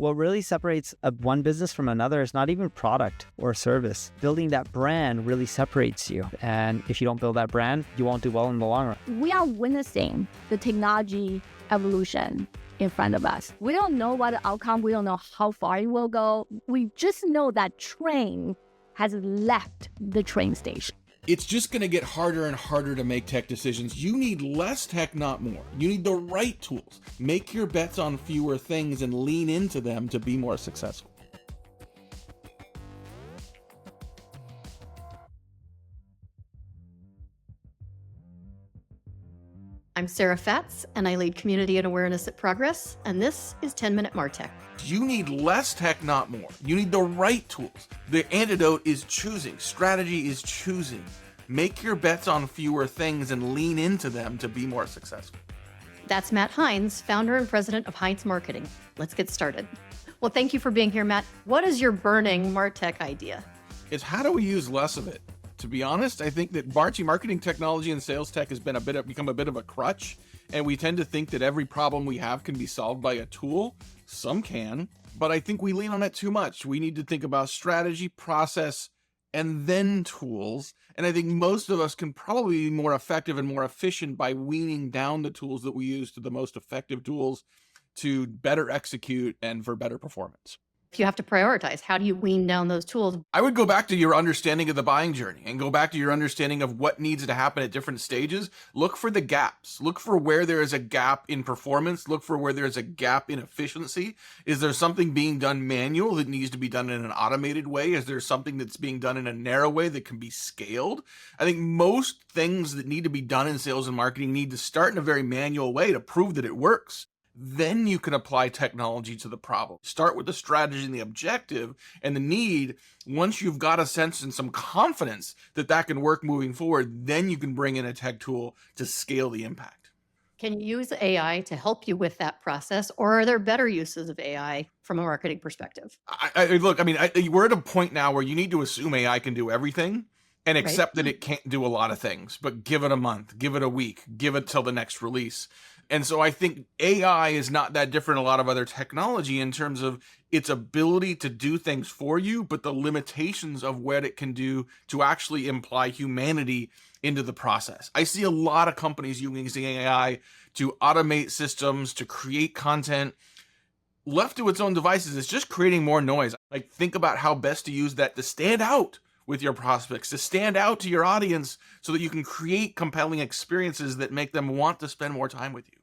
What really separates one business from another is not even product or service. Building that brand really separates you. And if you don't build that brand, you won't do well in the long run. We are witnessing the technology evolution in front of us. We don't know what the outcome, we don't know how far it will go. We just know that train has left the train station. It's just going to get harder and harder to make tech decisions. You need less tech, not more. You need the right tools. Make your bets on fewer things and lean into them to be more successful. I'm Sara Fatz, and I lead Community and Awareness at Progress, and this is 10 Minute Martech. You need less tech, not more. You need the right tools. The antidote is choosing. Strategy is choosing. Make your bets on fewer things and lean into them to be more successful. That's Matt Heinz, founder and president of Heinz Marketing. Let's get started. Well, thank you for being here, Matt. What is your burning Martech idea? It's how do we use less of it? To be honest, I think that marketing technology and sales tech has become a bit of a crutch, and we tend to think that every problem we have can be solved by a tool. Some can, but I think we lean on it too much. We need to think about strategy, process, and then tools. And I think most of us can probably be more effective and more efficient by weaning down the tools that we use to the most effective tools to better execute and for better performance. If you have to prioritize, how do you wean down those tools? I would go back to your understanding of the buying journey and go back to your understanding of what needs to happen at different stages. Look for the gaps. Look for where there is a gap in performance. Look for where there's a gap in efficiency. Is there something being done manual that needs to be done in an automated way? Is there something that's being done in a narrow way that can be scaled? I think most things that need to be done in sales and marketing need to start in a very manual way to prove that it works. Then you can apply technology to the problem. Start with the strategy and the objective and the need. Once you've got a sense and some confidence that that can work moving forward, then you can bring in a tech tool to scale the impact. Can you use AI to help you with that process, or are there better uses of AI from a marketing perspective? We're at a point now where you need to assume AI can do everything and accept that it can't do a lot of things, but give it a month, give it a week, give it till the next release. And so I think AI is not that different than a lot of other technology in terms of its ability to do things for you, but the limitations of what it can do to actually imply humanity into the process. I see a lot of companies using AI to automate systems, to create content. Left to its own devices, it's just creating more noise. Like, think about how best to use that to stand out with your prospects, to stand out to your audience so that you can create compelling experiences that make them want to spend more time with you.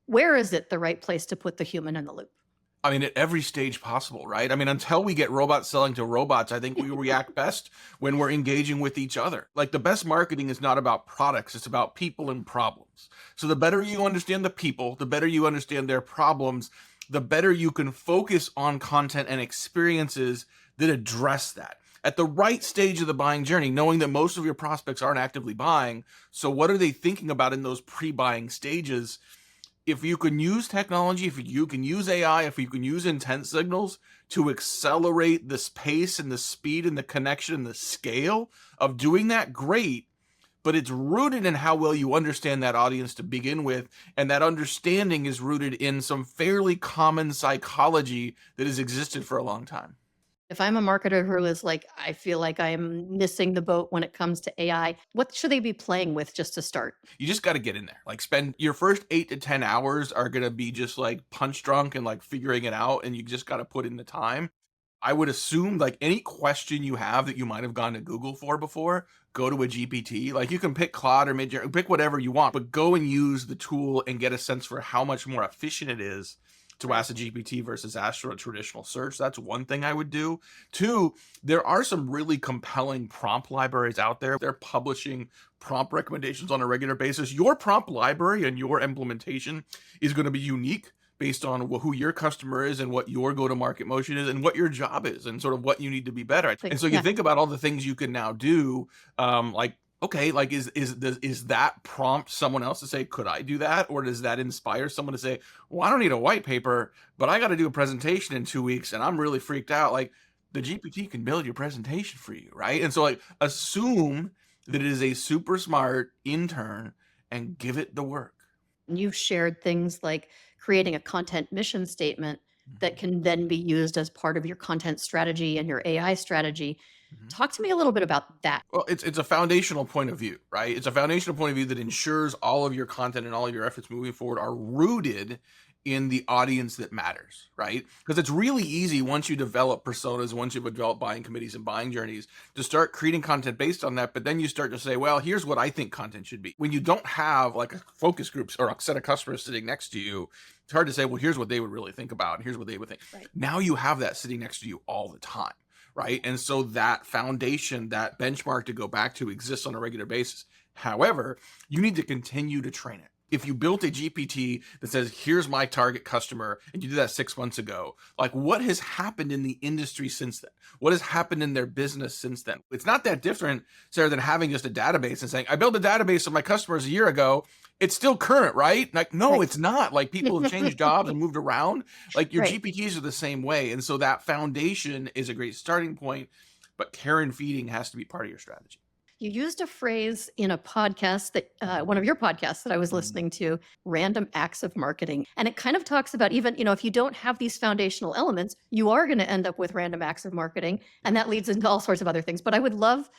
Where is it the right place to put the human in the loop? I mean, at every stage possible, right? I mean, until we get robots selling to robots, I think we react best when we're engaging with each other. Like, the best marketing is not about products, it's about people and problems. So the better you understand the people, the better you understand their problems, the better you can focus on content and experiences that address that. At the right stage of the buying journey, knowing that most of your prospects aren't actively buying, so what are they thinking about in those pre-buying stages? If you can use technology, if you can use AI, if you can use intent signals to accelerate this pace and the speed and the connection and the scale of doing that, great. But it's rooted in how well you understand that audience to begin with. And that understanding is rooted in some fairly common psychology that has existed for a long time. If I'm a marketer who is like, I feel like I'm missing the boat when it comes to AI, what should they be playing with just to start? You just got to get in there. Like, spend your first 8 to 10 hours are going to be just like punch drunk and like figuring it out. And you just got to put in the time. I would assume, like, any question you have that you might have gone to Google for before, go to a GPT. Like, you can pick Claude or Midjourney, pick whatever you want, but go and use the tool and get a sense for how much more efficient it is to ask a GPT versus ask for a traditional search. That's one thing I would do. 2, there are some really compelling prompt libraries out there. They're publishing prompt recommendations on a regular basis. Your prompt library and your implementation is going to be unique based on who your customer is and what your go-to-market motion is and what your job is and sort of what you need to be better at. And so you think about all the things you can now do, okay, like is that prompt someone else to say, could I do that? Or does that inspire someone to say, well, I don't need a white paper, but I got to do a presentation in 2 weeks and I'm really freaked out. Like, the GPT can build your presentation for you, right? And so, like, assume that it is a super smart intern and give it the work. You've shared things like creating a content mission statement that can then be used as part of your content strategy and your AI strategy. Mhm. Talk to me a little bit about that. Well, it's a foundational point of view, right? It's a foundational point of view that ensures all of your content and all of your efforts moving forward are rooted in the audience that matters, right? Because it's really easy once you develop personas, once you've developed buying committees and buying journeys, to start creating content based on that. But then you start to say, well, here's what I think content should be. When you don't have like a focus groups or a set of customers sitting next to you, it's hard to say, well, here's what they would really think about, and here's what they would think. Right. Now you have that sitting next to you all the time. Right. And so that foundation, that benchmark to go back to exists on a regular basis. However, you need to continue to train it. If you built a GPT that says, here's my target customer, and you did that 6 months ago, like what has happened in the industry since then? What has happened in their business since then? It's not that different, Sarah, than having just a database and saying, I built a database of my customers a year ago. It's still current, right? Like, no, Right. it's not. Like people have changed jobs and moved around. Like your Right. GPTs are the same way. And so that foundation is a great starting point, but care and feeding has to be part of your strategy. You used a phrase in a podcast that one of your podcasts that I was listening to, random acts of marketing. And it kind of talks about even, if you don't have these foundational elements, you are going to end up with random acts of marketing. And that leads into all sorts of other things. But I would love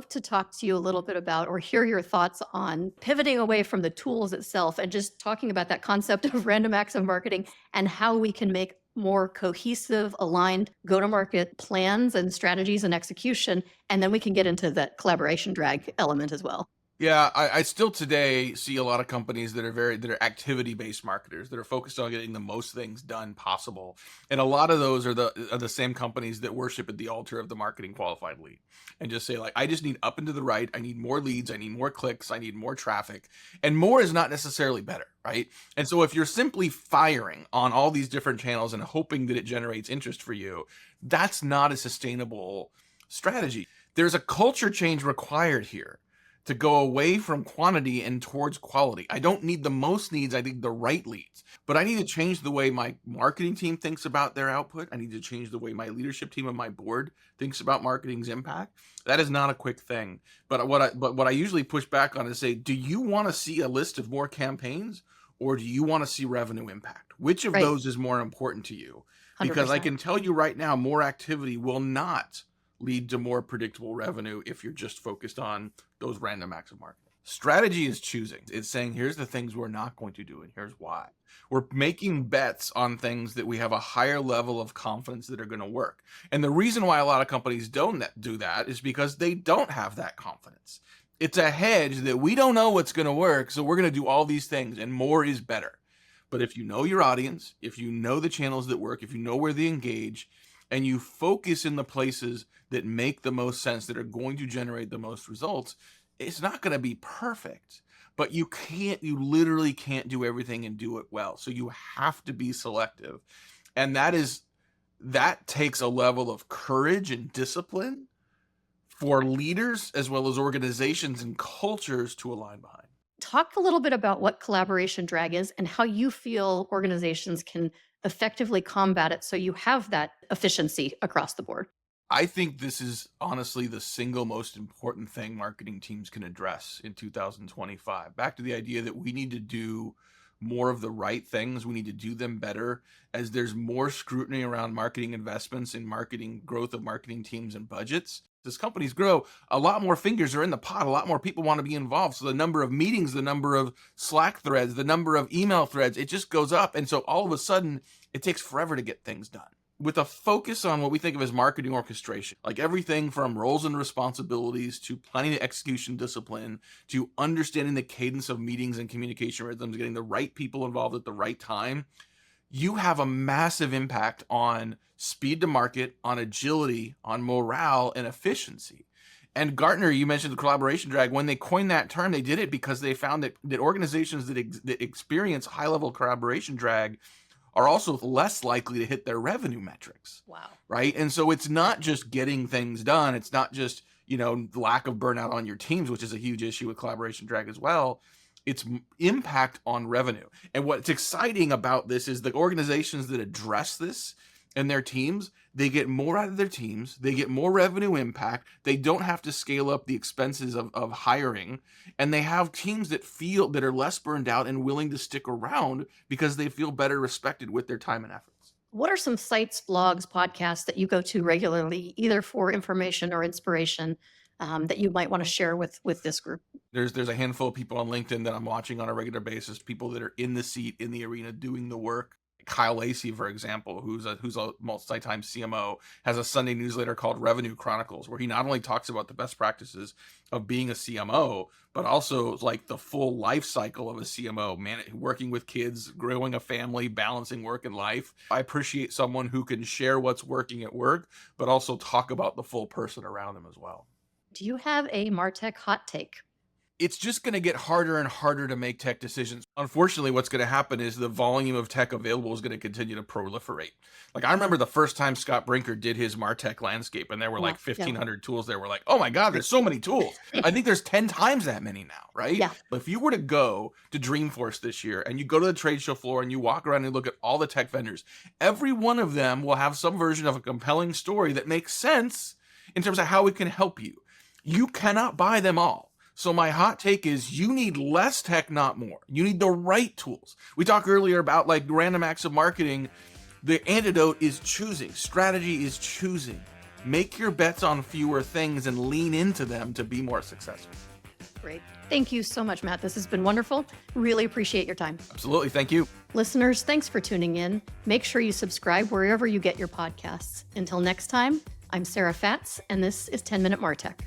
to talk to you a little bit about or hear your thoughts on pivoting away from the tools itself and just talking about that concept of random acts of marketing and how we can make more cohesive, aligned go-to-market plans and strategies and execution. And then we can get into that collaboration drag element as well. Yeah, I still today see a lot of companies that are activity-based marketers that are focused on getting the most things done possible. And a lot of those are the same companies that worship at the altar of the marketing qualified lead and just say like, I just need up and to the right. I need more leads. I need more clicks. I need more traffic. And more is not necessarily better, right? And so if you're simply firing on all these different channels and hoping that it generates interest for you, that's not a sustainable strategy. There's a culture change required here to go away from quantity and towards quality. I don't need the most leads, I need the right leads. But I need to change the way my marketing team thinks about their output. I need to change the way my leadership team and my board thinks about marketing's impact. That is not a quick thing. But what I usually push back on is say, do you want to see a list of more campaigns or do you want to see revenue impact? Which of those is more important to you? Because 100%. I can tell you right now, more activity will not lead to more predictable revenue if you're just focused on those random acts of marketing. Strategy is choosing. It's saying, here's the things we're not going to do, and here's why. We're making bets on things that we have a higher level of confidence that are going to work. And the reason why a lot of companies don't do that is because they don't have that confidence. It's a hedge that we don't know what's going to work, so we're going to do all these things, and more is better. But if you know your audience, if you know the channels that work, if you know where they engage, and you focus in the places that make the most sense, that are going to generate the most results, it's not going to be perfect, but you literally can't do everything and do it well. So you have to be selective. And that takes a level of courage and discipline for leaders as well as organizations and cultures to align behind. Talk a little bit about what collaboration drag is and how you feel organizations can effectively combat it so you have that efficiency across the board. I think this is honestly the single most important thing marketing teams can address in 2025. Back to the idea that we need to do more of the right things. We need to do them better as there's more scrutiny around marketing investments and marketing growth of marketing teams and budgets. As companies grow, a lot more fingers are in the pot. A lot more people want to be involved. So the number of meetings, the number of Slack threads, the number of email threads, it just goes up. And so all of a sudden, it takes forever to get things done. With a focus on what we think of as marketing orchestration, like everything from roles and responsibilities to planning and execution discipline to understanding the cadence of meetings and communication rhythms, getting the right people involved at the right time, you have a massive impact on speed to market, on agility, on morale and efficiency. And Gartner, you mentioned the collaboration drag. When they coined that term, they did it because they found that organizations that experience high-level collaboration drag are also less likely to hit their revenue metrics. Wow. Right. And so it's not just getting things done. It's not just, the lack of burnout on your teams, which is a huge issue with collaboration drag as well. It's impact on revenue. And what's exciting about this is the organizations that address this and their teams, they get more out of their teams. They get more revenue impact. They don't have to scale up the expenses of hiring. And they have teams that are less burned out and willing to stick around because they feel better respected with their time and efforts. What are some sites, blogs, podcasts that you go to regularly, either for information or inspiration, that you might want to share with this group? There's a handful of people on LinkedIn that I'm watching on a regular basis, people that are in the seat, in the arena, doing the work. Kyle Lacey, for example, who's a multi-time CMO, has a Sunday newsletter called Revenue Chronicles, where he not only talks about the best practices of being a CMO, but also like the full life cycle of a CMO, working with kids, growing a family, balancing work and life. I appreciate someone who can share what's working at work, but also talk about the full person around them as well. Do you have a Martech hot take? It's just going to get harder and harder to make tech decisions. Unfortunately, what's going to happen is the volume of tech available is going to continue to proliferate. Like, I remember the first time Scott Brinker did his Martech landscape, and there were like 1,500 tools there. We're like, oh my God, there's so many tools. I think there's 10 times that many now, right? Yeah. But if you were to go to Dreamforce this year and you go to the trade show floor and you walk around and look at all the tech vendors, every one of them will have some version of a compelling story that makes sense in terms of how it can help you. You cannot buy them all. So my hot take is you need less tech, not more. You need the right tools. We talked earlier about like random acts of marketing. The antidote is choosing. Strategy is choosing. Make your bets on fewer things and lean into them to be more successful. Great. Thank you so much, Matt. This has been wonderful. Really appreciate your time. Absolutely. Thank you. Listeners, thanks for tuning in. Make sure you subscribe wherever you get your podcasts. Until next time, I'm Sara Fatz, and this is 10 Minute Martech.